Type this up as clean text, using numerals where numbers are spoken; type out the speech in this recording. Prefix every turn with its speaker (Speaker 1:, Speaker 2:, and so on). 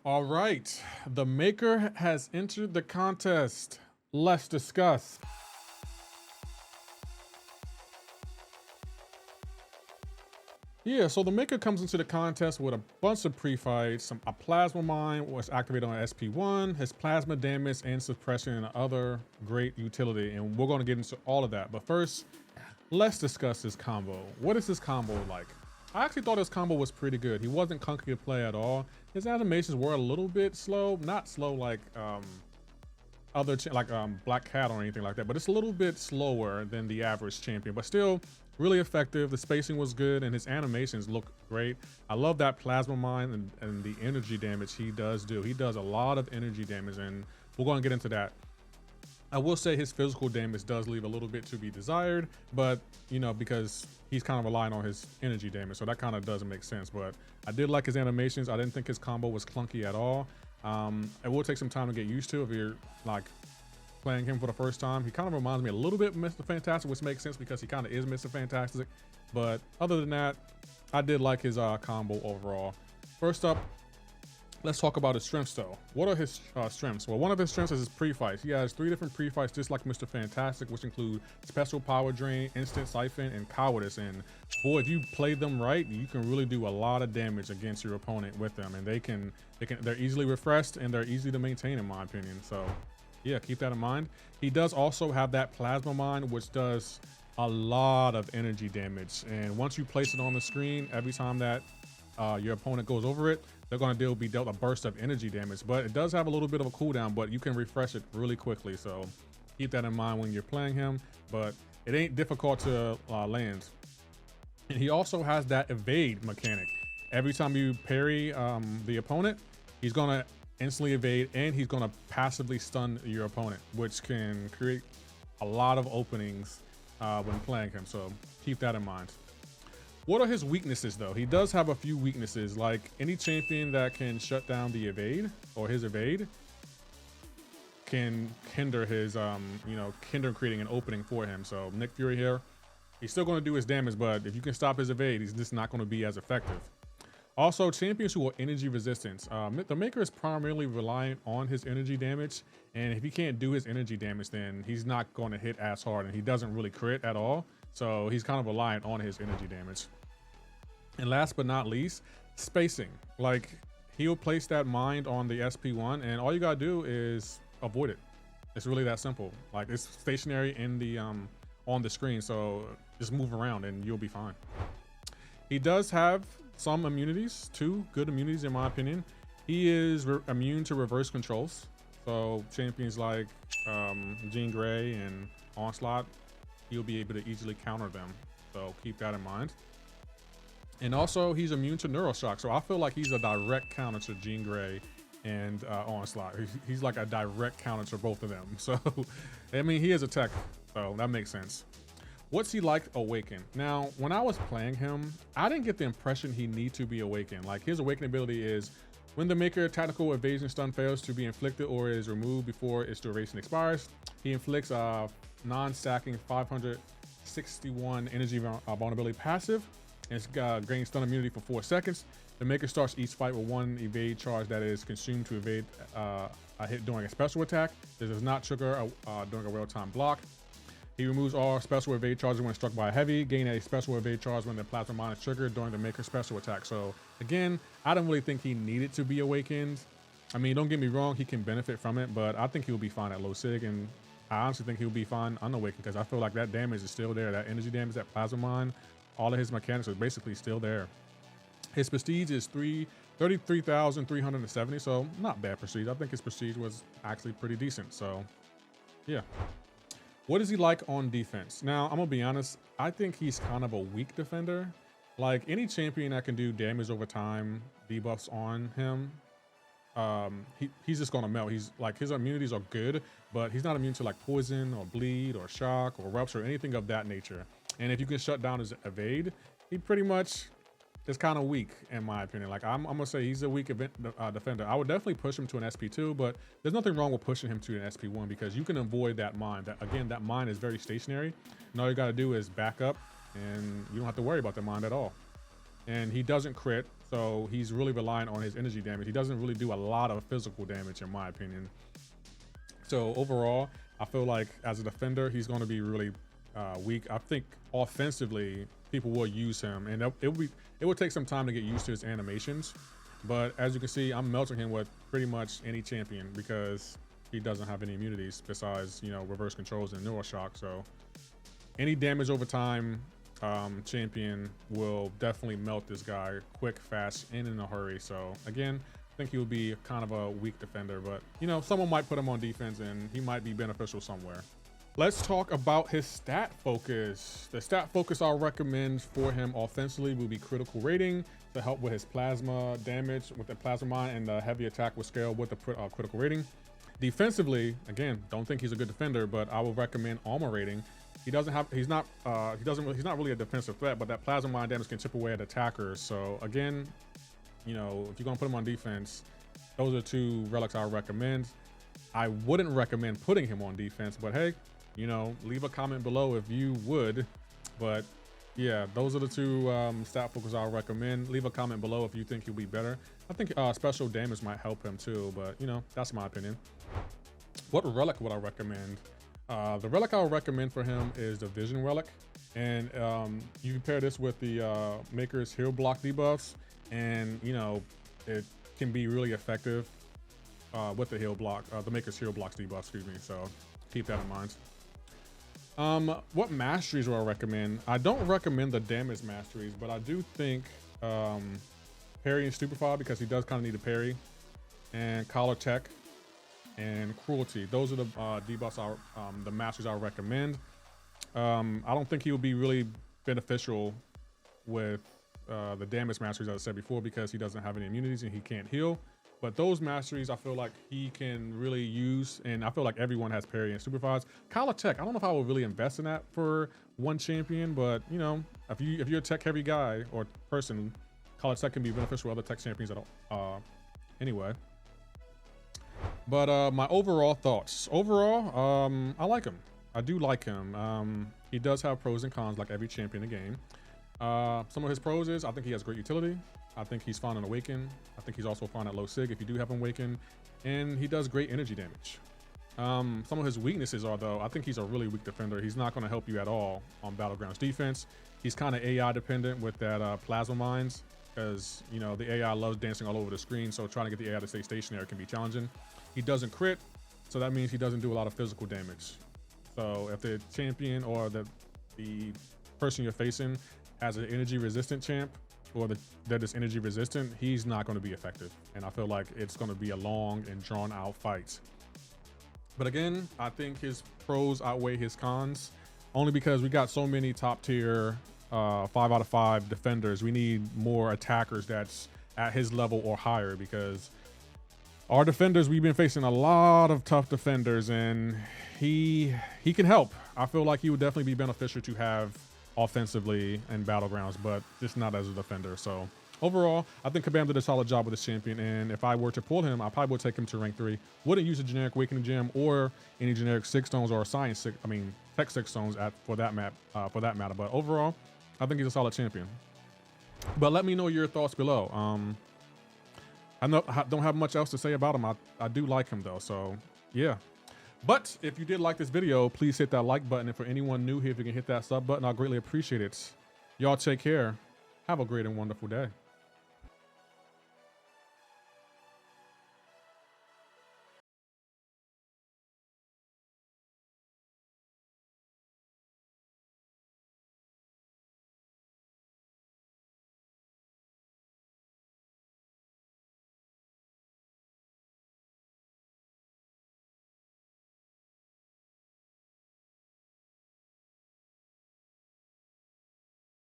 Speaker 1: All right, the maker has entered the contest. Let's discuss. Yeah, so the maker comes into the contest with a bunch of pre-fights. A plasma mine was activated on SP1, his plasma damage and suppression and other great utility, and we're going to get into all of that. But first, let's discuss his combo. What is his combo like? I actually thought his combo was pretty good. He wasn't clunky to play at all. His animations were a little bit slow, not slow like Black Cat or anything like that, but it's a little bit slower than the average champion, but still really effective. The spacing was good and his animations look great. I love that plasma mine and the energy damage he does do. He does a lot of energy damage, and we're going to get into that. I will say his physical damage does leave a little bit to be desired, but you know, because he's kind of relying on his energy damage, so that kind of doesn't make sense. But I did like his animations. I didn't think his combo was clunky at all. It will take some time to get used to if you're like playing him for the first time. He kind of reminds me a little bit of Mr. Fantastic, which makes sense because he kind of is Mr. Fantastic. But other than that, I did like his combo overall. First up, let's talk about his strengths though. What are his strengths? Well, one of his strengths is his pre-fights. He has 3 different pre-fights just like Mr. Fantastic, which include Special Power Drain, Instant Siphon, and Cowardice. And boy, if you play them right, you can really do a lot of damage against your opponent with them. And they're easily refreshed and they're easy to maintain in my opinion. So yeah, keep that in mind. He does also have that Plasma Mine, which does a lot of energy damage. And once you place it on the screen, every time that your opponent goes over it, they're going to be dealt a burst of energy damage. But it does have a little bit of a cooldown, but you can refresh it really quickly. So keep that in mind when you're playing him. But it ain't difficult to land. And he also has that evade mechanic. Every time you parry the opponent, he's going to instantly evade and he's going to passively stun your opponent, which can create a lot of openings when playing him. So keep that in mind. What are his weaknesses though? He does have a few weaknesses, like any champion that can shut down the evade or his evade can hinder his, hinder creating an opening for him. So Nick Fury here, he's still going to do his damage, but if you can stop his evade, he's just not going to be as effective. Also, champions who are energy resistant. The maker is primarily reliant on his energy damage, and if he can't do his energy damage, then he's not going to hit as hard, and he doesn't really crit at all. So he's kind of reliant on his energy damage. And last but not least, spacing. Like, he'll place that mine on the SP1, and all you gotta do is avoid it. It's really that simple. Like, it's stationary in the on the screen, so just move around and you'll be fine. He does have some immunities, 2 good immunities in my opinion. He is immune to reverse controls. So champions like Jean Grey and Onslaught, he'll be able to easily counter them. So keep that in mind. And also he's immune to Neuroshock. So I feel like he's a direct counter to Jean Grey and Onslaught. He's like a direct counter to both of them. So, I mean, he is a tech, so that makes sense. What's he like awaken? Now, when I was playing him, I didn't get the impression he need to be awakened. Like, his awaken ability is when the maker tactical evasion stun fails to be inflicted or is removed before its duration expires, he inflicts a non-stacking 561 energy vulnerability passive, and it's gains stun immunity for 4 seconds. The maker starts each fight with 1 evade charge that is consumed to evade a hit during a special attack. This does not trigger during a real-time block. He removes all special evade charges when struck by a heavy, gain a special evade charge when the plasma mine is triggered during the maker's special attack. So again, I don't really think he needed to be awakened. I mean, don't get me wrong, he can benefit from it, but I think he'll be fine at low sig, and I honestly think he'll be fine unawakened because I feel like that damage is still there. That energy damage, that plasma mine, all of his mechanics are basically still there. His prestige is 33,370, so not bad prestige. I think his prestige was actually pretty decent, so yeah. What is he like on defense? Now, I'm gonna be honest, I think he's kind of a weak defender. Like, any champion that can do damage over time, debuffs on him, he's just gonna melt. He's like, his immunities are good, but he's not immune to like poison or bleed or shock or rupture or anything of that nature. And if you can shut down his evade, he pretty much is kind of weak in my opinion. Like, I'm gonna say he's a weak defender. I would definitely push him to an SP2, but there's nothing wrong with pushing him to an SP1 because you can avoid that mine. That mine is very stationary, and all you gotta do is back up and you don't have to worry about the mine at all. And he doesn't crit, So he's really relying on his energy damage. He doesn't really do a lot of physical damage, in my opinion. So overall, I feel like as a defender, he's going to be really weak. I think offensively, people will use him, and it would take some time to get used to his animations. But as you can see, I'm melting him with pretty much any champion because he doesn't have any immunities besides, you know, reverse controls and neural shock. So any damage over time champion will definitely melt this guy quick, fast, and in a hurry. So again, I think he will be kind of a weak defender, but you know, someone might put him on defense and he might be beneficial somewhere. Let's talk about his stat focus. The stat focus I'll recommend for him offensively will be critical rating to help with his plasma damage with the plasma mine, and the heavy attack with scale with the critical rating. Defensively, again, don't think he's a good defender, but I will recommend armor rating. He's not really a defensive threat, but that plasma mine damage can chip away at attackers. So again, you know, if you're gonna put him on defense, those are two relics I recommend. I wouldn't recommend putting him on defense, but hey, you know, leave a comment below if you would. But yeah, those are the two stat focus I'll recommend. Leave a comment below if you think he'll be better. I think special damage might help him too, but you know, that's my opinion. What relic would I recommend? The relic I'll recommend for him is the Vision Relic, and you compare this with the Maker's Heal Block debuffs, and you know, it can be really effective with the heal block, the Maker's Heal Blocks debuff, excuse me. So keep that in mind. What masteries will I recommend? I don't recommend the damage masteries, but I do think parry and stupefy, because he does kind of need a parry, and collar tech and cruelty. Those are the debuffs the masteries I recommend. I don't think he will be really beneficial with the damage masteries, as I said before, because he doesn't have any immunities and he can't heal. But those masteries I feel like he can really use, and I feel like everyone has parry and supervise. Collar tech, I don't know if I would really invest in that for one champion, but you know, if you're a tech heavy guy or person, collar tech can be beneficial with other tech champions anyway. But my overall thoughts. Overall, I like him. I do like him. He does have pros and cons like every champion in the game. Some of his pros is I think he has great utility. I think he's fine on Awaken. I think he's also fine at low sig if you do have him Awaken. And he does great energy damage. Some of his weaknesses are, though, I think he's a really weak defender. He's not going to help you at all on Battlegrounds defense. He's kind of AI dependent with that plasma mines, because, you know, the AI loves dancing all over the screen. So trying to get the AI to stay stationary can be challenging. He doesn't crit, so that means he doesn't do a lot of physical damage. So if the champion or the person you're facing has an energy resistant champ, or that is energy resistant, he's not going to be effective. And I feel like it's going to be a long and drawn out fight. But again, I think his pros outweigh his cons, only because we got so many top tier 5 out of 5 defenders. We need more attackers that's at his level or higher, because our defenders, we've been facing a lot of tough defenders, and he can help. I feel like he would definitely be beneficial to have offensively in Battlegrounds, but just not as a defender. So overall, I think Kabam did a solid job with this champion, and if I were to pull him, I probably would take him to rank 3. Wouldn't use a generic Awakening Gem or any generic 6 stones or Science Tech 6 stones for that matter. But overall, I think he's a solid champion. But let me know your thoughts below. I don't have much else to say about him. I do like him though, so yeah. But if you did like this video, please hit that like button. And for anyone new here, if you can hit that sub button, I'll greatly appreciate it. Y'all take care. Have a great and wonderful day.